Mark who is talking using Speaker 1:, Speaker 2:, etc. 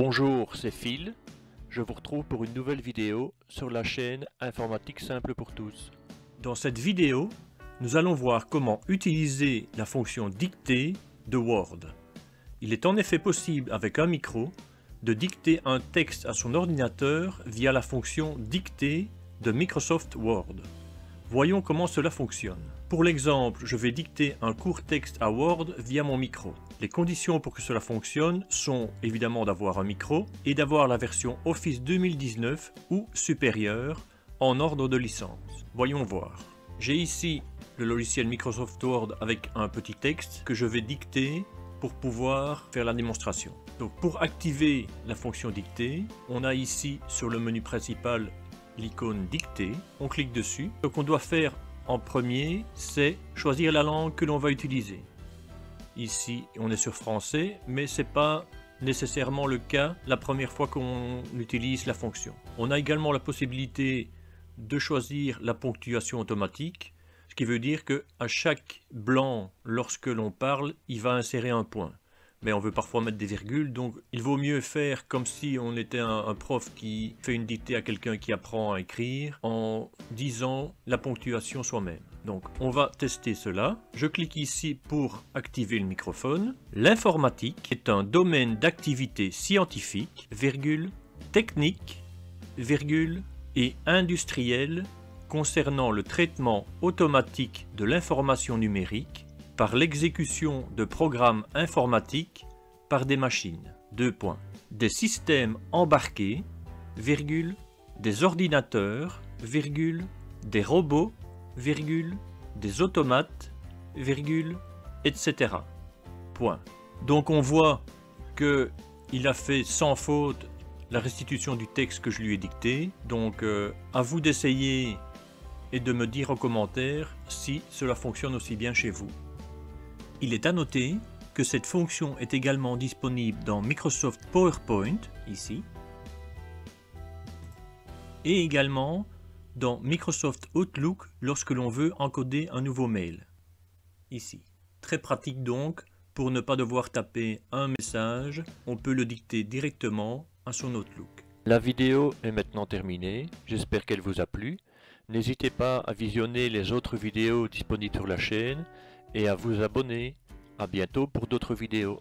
Speaker 1: Bonjour, c'est Phil. Je vous retrouve pour une nouvelle vidéo sur la chaîne Informatique Simple pour tous.
Speaker 2: Dans cette vidéo, nous allons voir comment utiliser la fonction dictée de Word. Il est en effet possible avec un micro de dicter un texte à son ordinateur via la fonction dictée de Microsoft Word. Voyons comment cela fonctionne. Pour l'exemple, je vais dicter un court texte à Word via mon micro. Les conditions pour que cela fonctionne sont évidemment d'avoir un micro et d'avoir la version Office 2019 ou supérieure en ordre de licence. Voyons voir. J'ai ici le logiciel Microsoft Word avec un petit texte que je vais dicter pour pouvoir faire la démonstration. Donc pour activer la fonction dictée, on a ici sur le menu principal l'icône dictée, on clique dessus. Ce qu'on doit faire en premier, c'est choisir la langue que l'on va utiliser. Ici, on est sur français, mais ce n'est pas nécessairement le cas la première fois qu'on utilise la fonction. On a également la possibilité de choisir la ponctuation automatique, ce qui veut dire qu'à chaque blanc, lorsque l'on parle, il va insérer un point. Mais on veut parfois mettre des virgules, donc il vaut mieux faire comme si on était un prof qui fait une dictée à quelqu'un qui apprend à écrire en disant la ponctuation soi-même. Donc on va tester cela. Je clique ici pour activer le microphone. L'informatique est un domaine d'activité scientifique, virgule, technique, virgule, et industriel concernant le traitement automatique de l'information numérique par l'exécution de programmes informatiques par des machines. Des systèmes embarqués, virgule, des ordinateurs, virgule, des robots, virgule, des automates, virgule, etc. Donc on voit qu'il a fait sans faute la restitution du texte que je lui ai dicté. Donc à vous d'essayer et de me dire en commentaire si cela fonctionne aussi bien chez vous. Il est à noter que cette fonction est également disponible dans Microsoft PowerPoint, ici, et également dans Microsoft Outlook lorsque l'on veut encoder un nouveau mail, ici. Très pratique donc, pour ne pas devoir taper un message, on peut le dicter directement à son Outlook.
Speaker 1: La vidéo est maintenant terminée, j'espère qu'elle vous a plu. N'hésitez pas à visionner les autres vidéos disponibles sur la chaîne et à vous abonner. À bientôt pour d'autres vidéos.